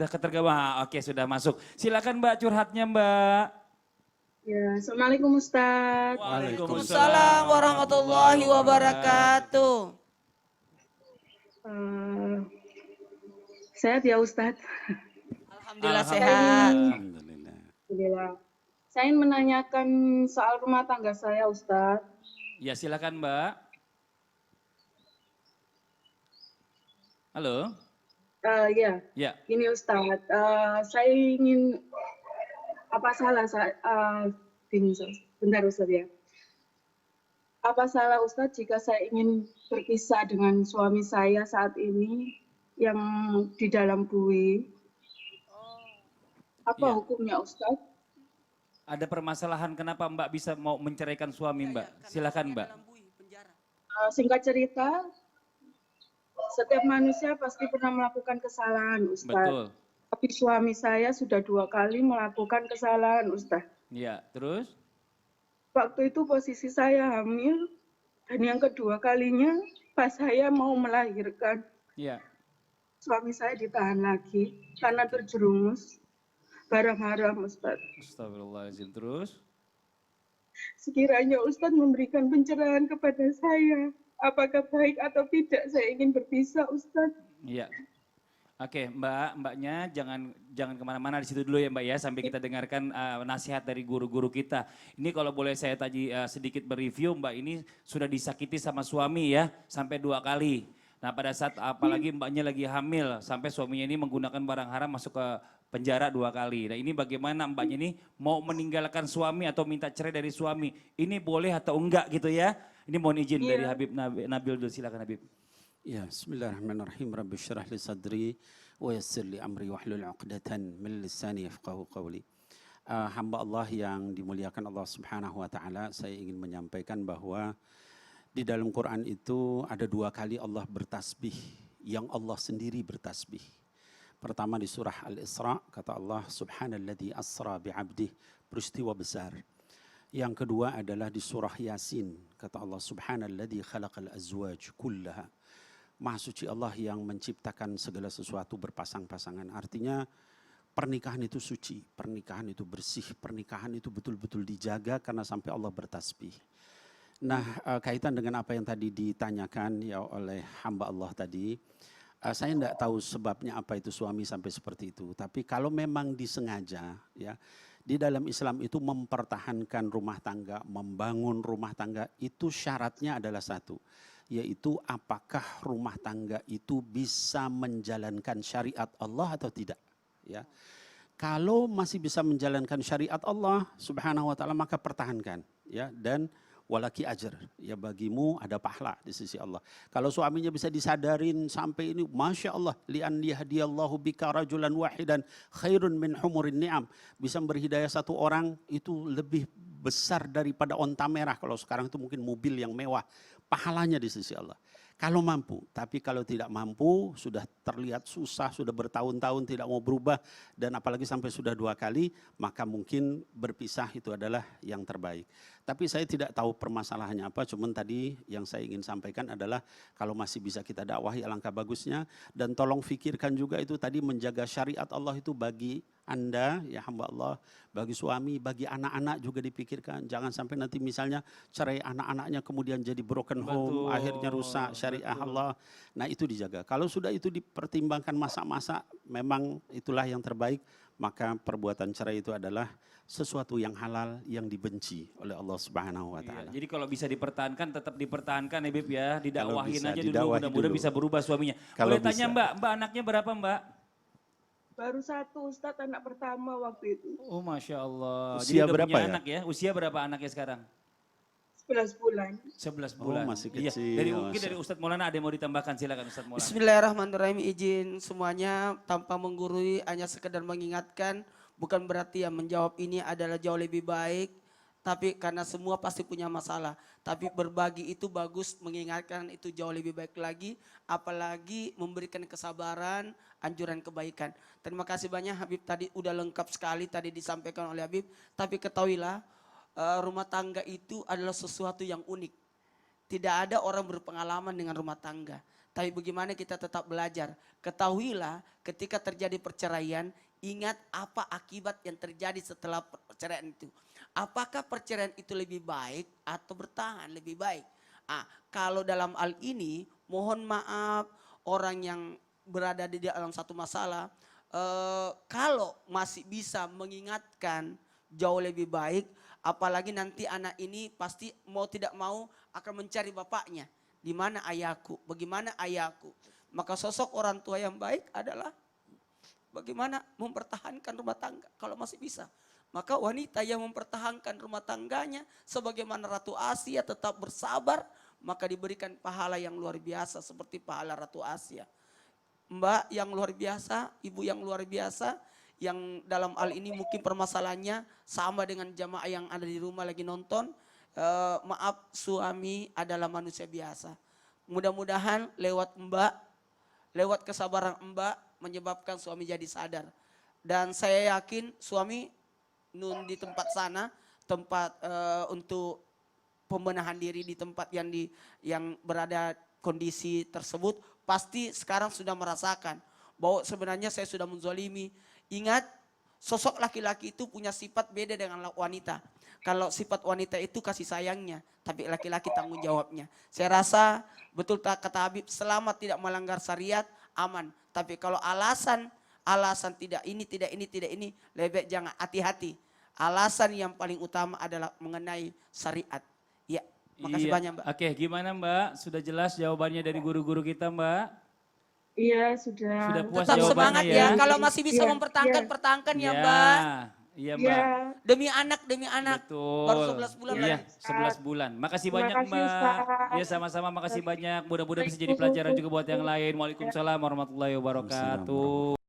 sudah ketergabung. Oke, sudah masuk. Silakan Mbak curhatnya, Mbak. Ya, Assalamualaikum Ustaz. Waalaikumsalam warahmatullahi wabarakatuh. Sehat ya Ustaz? Alhamdulillah sehat. Alhamdulillah. Alhamdulillah. Saya ingin menanyakan soal rumah tangga saya Ustaz. Ya, silakan Mbak. Halo? Ya, Ya. ini Ustaz. Saya ingin apa salah saya? Bentar Ustaz ya. Apa salah Ustaz jika saya ingin berpisah dengan suami saya saat ini yang di dalam bui? Apa Ya. hukumnya Ustaz? Ada permasalahan kenapa Mbak bisa mau menceraikan suami Mbak? Silakan Mbak. Singkat cerita, setiap manusia pasti pernah melakukan kesalahan Ustaz. Betul. Tapi suami saya sudah 2 kali melakukan kesalahan Ustaz. Ya, terus? Waktu itu posisi saya hamil dan yang kedua kalinya pas saya mau melahirkan. Ya. Suami saya ditahan lagi karena terjerumus barang haram Ustaz. Astagfirullahaladzim. Terus? Sekiranya Ustaz memberikan pencerahan kepada saya, apakah baik atau tidak saya ingin berpisah Ustaz? Iya. Oke, mbaknya jangan kemana-mana di situ dulu ya Mbak ya, sampai kita dengarkan nasihat dari guru-guru kita. Ini kalau boleh saya tadi sedikit mereview, Mbak ini sudah disakiti sama suami ya, sampai 2 kali. Nah pada saat apalagi mbaknya lagi hamil, sampai suaminya ini menggunakan barang haram masuk ke penjara 2 kali. Nah ini bagaimana mbaknya ini mau meninggalkan suami atau minta cerai dari suami, ini boleh atau enggak gitu ya. Ini mohon izin dari Habib Nabil dulu, silakan Habib. Ya, bismillahirrahmanirrahim. Rabbi syrah li sadri wa yassir li amri wahlul 'uqdatan min lisani yafqahu qawli. Hamba Allah yang dimuliakan Allah Subhanahu wa taala, saya ingin menyampaikan bahwa di dalam Quran itu ada 2 kali Allah bertasbih, yang Allah sendiri bertasbih. Pertama di surah Al-Isra, kata Allah Subhanalladzi asra bi'abdih, peristiwa besar. Yang kedua adalah di surah Yasin, kata Allah Subhanalladzi khalaqal azwaj kullaha. Maha suci Allah yang menciptakan segala sesuatu berpasang-pasangan. Artinya pernikahan itu suci, pernikahan itu bersih, pernikahan itu betul-betul dijaga karena sampai Allah bertasbih. Nah, kaitan dengan apa yang tadi ditanyakan ya oleh hamba Allah tadi, saya tidak tahu sebabnya apa itu suami sampai seperti itu. Tapi kalau memang disengaja, ya di dalam Islam itu mempertahankan rumah tangga, membangun rumah tangga itu syaratnya adalah satu, yaitu apakah rumah tangga itu bisa menjalankan syariat Allah atau tidak. Ya, kalau masih bisa menjalankan syariat Allah Subhanahu wa taala maka pertahankan, ya, dan walaki ajar, ya bagimu ada pahala di sisi Allah. Kalau suaminya bisa disadarin sampai ini, masya Allah, li'an yahdiyallahu bika rajulan wahidan khairun min humurin ni'am, bisa beri hidayah 1 orang itu lebih besar daripada onta merah. Kalau sekarang itu mungkin mobil yang mewah, pahalanya di sisi Allah. Kalau mampu, tapi kalau tidak mampu, sudah terlihat susah, sudah bertahun-tahun tidak mau berubah, dan apalagi sampai sudah 2 kali, maka mungkin berpisah itu adalah yang terbaik. Tapi saya tidak tahu permasalahannya apa, cuman tadi yang saya ingin sampaikan adalah kalau masih bisa kita dakwahi alangkah bagusnya, dan tolong fikirkan juga itu tadi menjaga syariat Allah itu bagi Anda, ya hamba Allah, bagi suami, bagi anak-anak juga dipikirkan. Jangan sampai nanti misalnya cerai anak-anaknya kemudian jadi broken home, akhirnya rusak syariah Allah. Nah itu dijaga. Kalau sudah itu dipertimbangkan masa-masa, memang itulah yang terbaik, maka perbuatan cerai itu adalah sesuatu yang halal yang dibenci oleh Allah Subhanahu wa taala. Iya, jadi kalau bisa dipertahankan tetap dipertahankan ya Bib ya, didakwahin aja dulu, didakwahi mudah-mudahan dulu. bisa berubah suaminya. Kalau Boleh tanya bisa. Mbak anaknya berapa Mbak? Baru 1 Ustaz, anak pertama waktu itu. Oh Masya Allah. Usia Jadi udah berapa punya ya? anak ya? Usia berapa anaknya sekarang? 11 bulan. 11 bulan. masih Iya, kecil, dari Masya mungkin dari Ustadz Maulana ada yang mau ditambahkan, silakan Ustadz Maulana. Bismillahirrahmanirrahim, izin semuanya tanpa menggurui, hanya sekedar mengingatkan, bukan berarti yang menjawab ini adalah jauh lebih baik, tapi karena semua pasti punya masalah. Tapi berbagi itu bagus, mengingatkan itu jauh lebih baik lagi, apalagi memberikan kesabaran, anjuran kebaikan. Terima kasih banyak Habib, tadi udah lengkap sekali tadi disampaikan oleh Habib, tapi ketahuilah rumah tangga itu adalah sesuatu yang unik. Tidak ada orang berpengalaman dengan rumah tangga. Tapi bagaimana kita tetap belajar. Ketahuilah ketika terjadi perceraian, ingat apa akibat yang terjadi setelah perceraian itu. Apakah perceraian itu lebih baik atau bertahan lebih baik? Kalau dalam hal ini mohon maaf orang yang berada di dalam satu masalah, kalau masih bisa mengingatkan jauh lebih baik, apalagi nanti anak ini pasti mau tidak mau akan mencari bapaknya. Di mana ayahku, bagaimana ayahku. Maka sosok orang tua yang baik adalah bagaimana mempertahankan rumah tangga kalau masih bisa. Maka wanita yang mempertahankan rumah tangganya sebagaimana Ratu Asia tetap bersabar, maka diberikan pahala yang luar biasa seperti pahala Ratu Asia. Mbak yang luar biasa, ibu yang luar biasa, yang dalam hal ini mungkin permasalahannya sama dengan jamaah yang ada di rumah lagi nonton. Maaf, suami adalah manusia biasa. Mudah-mudahan lewat Mbak, lewat kesabaran Mbak menyebabkan suami jadi sadar. Dan saya yakin suami nun di tempat sana, tempat untuk pembenahan diri di tempat yang berada kondisi tersebut, pasti sekarang sudah merasakan bahwa sebenarnya saya sudah menzolimi. Ingat, sosok laki-laki itu punya sifat beda dengan wanita. Kalau sifat wanita itu kasih sayangnya, tapi laki-laki tanggung jawabnya. Saya rasa betul kata Habib, selama tidak melanggar syariat aman. Tapi kalau alasan tidak ini, lebih baik jangan, hati-hati. Alasan yang paling utama adalah mengenai syariat. Ya, makasih banyak Mbak. Oke, gimana Mbak? Sudah jelas jawabannya dari guru-guru kita Mbak? Iya, sudah. Sudah puas Tetap jawabannya semangat ya? ya. Kalau masih bisa Iya, mempertahankan, iya. pertahankan ya Mbak. Iya Iya. Mbak. Demi anak. Betul. Baru 11 bulan Iya, lagi. 11 bulan. Makasih Terima banyak kasih, Mbak. Ustaz. Ya sama-sama makasih banyak. Mudah-mudahan bisa jadi pelajaran juga buat yang lain. Waalaikumsalam warahmatullahi wabarakatuh.